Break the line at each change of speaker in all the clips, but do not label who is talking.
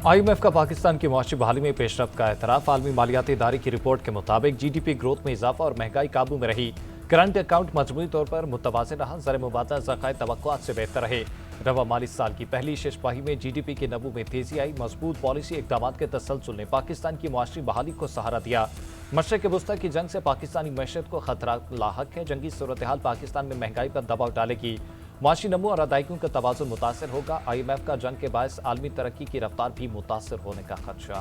IMF का पाकिस्तान की मुआशी बहाली में पेशरफ्त का एतराफ़। आलमी मालियाती इदारे की रिपोर्ट के मुताबिक GDP ग्रोथ में इजाफा और महंगाई काबू में रही। करंट अकाउंट मजमूई तौर पर मुतवाज़िन रहा। ज़र मुबादला ज़खायर तवक्कुआत से बेहतर रहे। रवा माली साल की पहली शशमाही में GDP के नमू में तेजी आई। मजबूत पॉलिसी इक़दाम के तसलसल ने पाकिस्तान की मुआशी बहाली को सहारा दिया। मशरक़ वस्ती की जंग से पाकिस्तानी मैशत को खतरा लाहक है। जंगी सूरत हाल पाकिस्तान में महंगाई पर दबाव डालेगी। माशी नमू और अदायगियों का तवाज़ुन मुतासर होगा। IMF का जंग के बायस आलमी तरक्की की रफ्तार भी मुतासर होने का खदशा।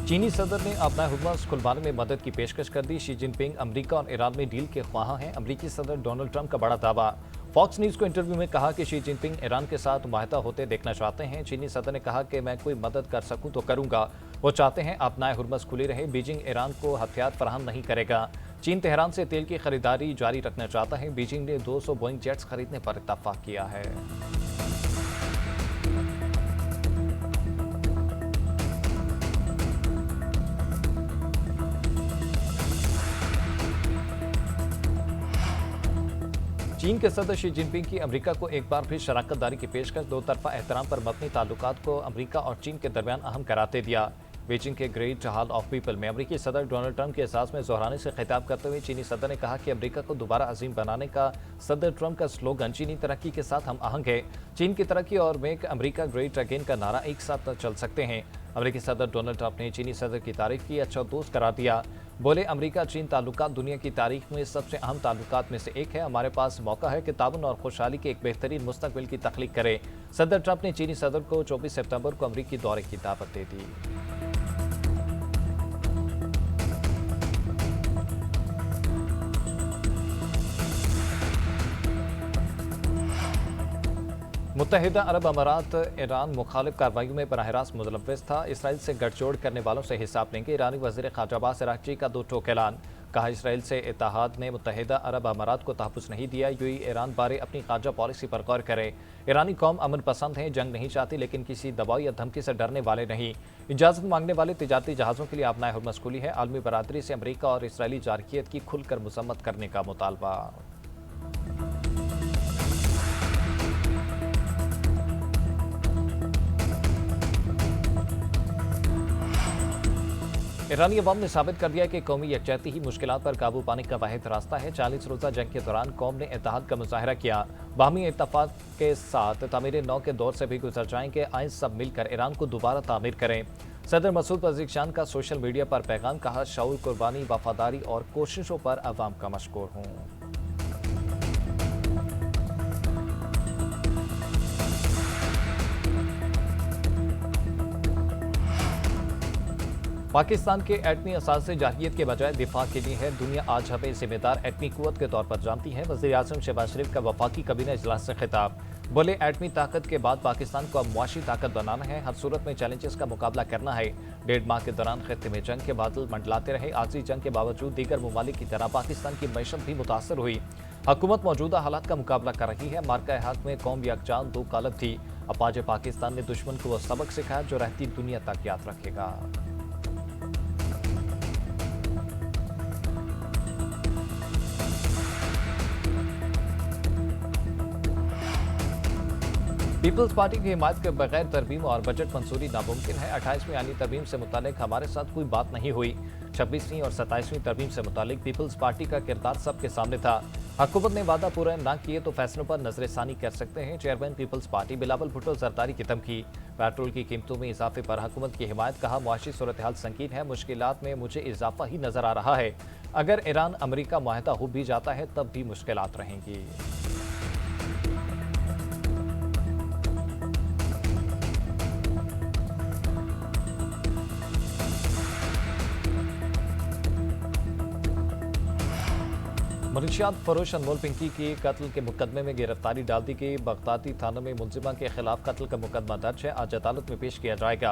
चीनी सदर ने अपना हुर्मुज़ खुलवाने में मदद की पेशकश कर दी। शी जिनपिंग अमरीका और ईरान में डील के ख्वाह हैं। अमरीकी सदर डोनाल्ड ट्रंप का बड़ा दावा। फॉक्स न्यूज़ को इंटरव्यू में कहा कि शी जिनपिंग ईरान के साथ मुआहदा होते देखना चाहते हैं। चीनी सदर ने कहा कि मैं कोई मदद कर सकूं तो करूंगा। वो चाहते हैं अपना हुर्मुज़ खुली रहे। बीजिंग ईरान को हथियार फराहम नहीं करेगा। चीन तेहरान से तेल की खरीदारी जारी रखना चाहता है। बीजिंग ने 200 बोइंग जेट्स खरीदने पर इत्तफाक किया है। चीन के सदर शी जिनपिंग की अमेरिका को एक बार फिर शराकत दारी की पेशकश दो तरफा एहतराम पर मबनी ताल्लुकात को अमेरिका और चीन के दरमियान अहम कराते दिया। बीजिंग के ग्रेट हॉल ऑफ पीपल में अमेरिकी सदर डोनाल्ड ट्रंप के एहसास में दोहराने से खिताब करते हुए चीनी सदर ने कहा कि अमेरिका को दोबारा अजीम बनाने का सदर ट्रंप का स्लोगन चीनी तरक्की के साथ हम आहंग है। चीन की तरक्की और मेक अमेरिका ग्रेट अगेन का नारा एक साथ चल सकते हैं। अमेरिकी सदर डोनाल्ड ट्रंप ने चीनी सदर की तारीफ की, अच्छा दोस्त करार दिया। बोले, अमेरिका चीन ताल्लुकात दुनिया की तारीख में सबसे अहम ताल्लुकात में से एक है। हमारे पास मौका है कि ताउन और खुशहाली के एक बेहतरीन मुस्तकबिल की तख्लीक करें। सदर ट्रंप ने चीनी सदर को 24 सितंबर को अमरीकी दौरे की दावत दे दी। मुत्तहिदा अरब अमारात ईरान मुखालिफ कार्रवाइयों में बराह रास्त मुलव्वस था। इसराइल से गठजोड़ करने वालों से हिसाब लेंगे। ईरानी वज़ीर ख़ारजा अब्बास अराग़ची का दो टोक ऐलान। कहा, इसराइल से इत्तेहाद ने मुत्तहिदा अरब अमारात को तहफ़्फ़ुज़ नहीं दिया। यूएई ईरान बारे अपनी ख़ारजा पॉलिसी पर गौर करे। ईरानी कौम अमन पसंद है, जंग नहीं चाहती, लेकिन किसी दबाव या धमकी से डरने वाले नहीं। इजाज़त मांगने वाले तिजारती जहाज़ों के लिए अपना हुर्मुज़ खुली है। आलमी बरादरी से अमरीका और इसराइली जारकियत की खुलकर मज़म्मत करने का मुतालबा। ईरानी अवाम ने साबित कर दिया कि कौमी यकजहती ही मुश्किलात पर काबू पाने का वाहिद रास्ता है। 40 रोज़ा जंग के दौरान कौम ने इत्तेहाद का मुजाहरा किया। बाहमी इत्तफाक के साथ तामीर नौ के दौर से भी गुजर जाएंगे। आए सब मिलकर ईरान को दोबारा तामीर करें। सदर मसूद पज़ेश्कियान का सोशल मीडिया पर पैगाम। कहा, शऊर, कुर्बानी, वफादारी और कोशिशों पर अवाम का मशकूर हूँ। पाकिस्तान के एटमी असासे जाहिलियत के बजाय दिफा के लिए है। दुनिया आज हमें जिम्मेदार एटमी कुव्वत के तौर पर जानती है। वज़ीर आज़म शहबाज शरीफ का वफाकी कबीना इजलास से खिताब। बोले, एटमी ताकत के बाद पाकिस्तान को अब मुआशी ताकत बनाना है। हर सूरत में चैलेंजेस का मुकाबला करना है। 1.5 माह के दौरान खित्ते में जंग के बादल मंडलाते रहे। आजी जंग के बावजूद दीगर ममालिक की तरह पाकिस्तान की मैशत भी मुतासर हुई। हुकूमत मौजूदा हालात का मुकाबला कर रही है। मार्का हक में कौम यकजान दो कालब थी। अब आज पाकिस्तान ने दुश्मन को वह सबक सिखाया जो रहती दुनिया तक याद रखेगा। पीपल्स पार्टी की हिमायत के बगैर तरमीम और बजट मंजूरी नामुमकिन है। 28वीं आली तरमीम से मुतालिक हमारे साथ कोई बात नहीं हुई। 26वीं और 27वीं तरमीम से मुतालिक पीपल्स पार्टी का किरदार सबके सामने था। हुकूमत ने वादा पूरा न किए तो फैसलों पर नजरसानी कर सकते हैं। चेयरमैन पीपल्स पार्टी बिलावल भुट्टो जरदारी की धमकी। पेट्रोल की कीमतों में इजाफे पर हुकूमत की हिमायत। कहा, मुआशी सूरत हाल संगीन है, मुश्किलात में मुझे इजाफा ही नजर आ रहा है। अगर ईरान अमरीका मुआहदा हो भी जाता है तब भी मुश्किलात रहेंगी। मनशियात फरोश अनमोल पिंकी की कत्ल के मुकदमे में गिरफ्तारी डाल दी गई। बगदादी थाना में मुलजिमा के खिलाफ कत्ल का मुकदमा दर्ज है। आज अदालत में पेश किया जाएगा।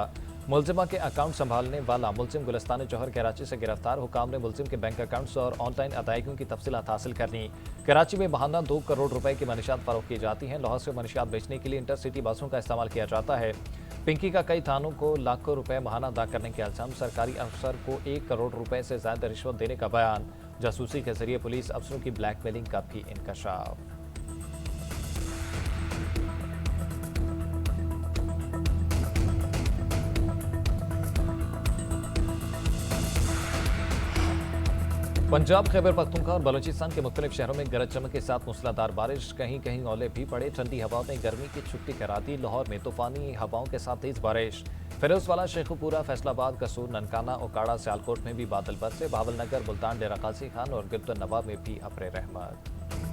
मुलजिमा के अकाउंट संभालने वाला मुलजिम गुलिस्तान जौहर कराची से गिरफ्तार। हुकाम ने मुलजिम के बैंक अकाउंट्स और ऑनलाइन अदायगियों की तफसीलात हासिल करनी। कराची में महाना 2 करोड़ रुपए की मनशियात फरोख्त की जाती हैं। लाहौर से मनशियात बेचने के लिए इंटरसिटी बसों का इस्तेमाल किया जाता है। पिंकी का कई थानों को लाखों रुपए महाना अदा करने के इल्जाम, सरकारी अफसर को 1 करोड़ रुपए से ज्यादा रिश्वत देने का बयान, जासूसी के जरिए पुलिस अफसरों की ब्लैकमेलिंग का भी इंकशाफ। पंजाब, खैबर पख्तूनख्वा और बलूचिस्तान के मुख्तलिफ शहरों में गरज चमक के साथ मूसलाधार बारिश, कहीं कहीं ओले भी पड़े। ठंडी हवा ने गर्मी की छुट्टी करा दी। लाहौर में तूफानी हवाओं के साथ तेज बारिश। फिरोजवाला, शेखुपुरा, फैसलाबाद, कसूर, ननकाना, ओकाड़ा, सियालकोट में भी बादल बरसे। बहावलनगर, मुल्तान, डेरा गाजी खान और गिरदुन्नवा में भी अब्र रहमत।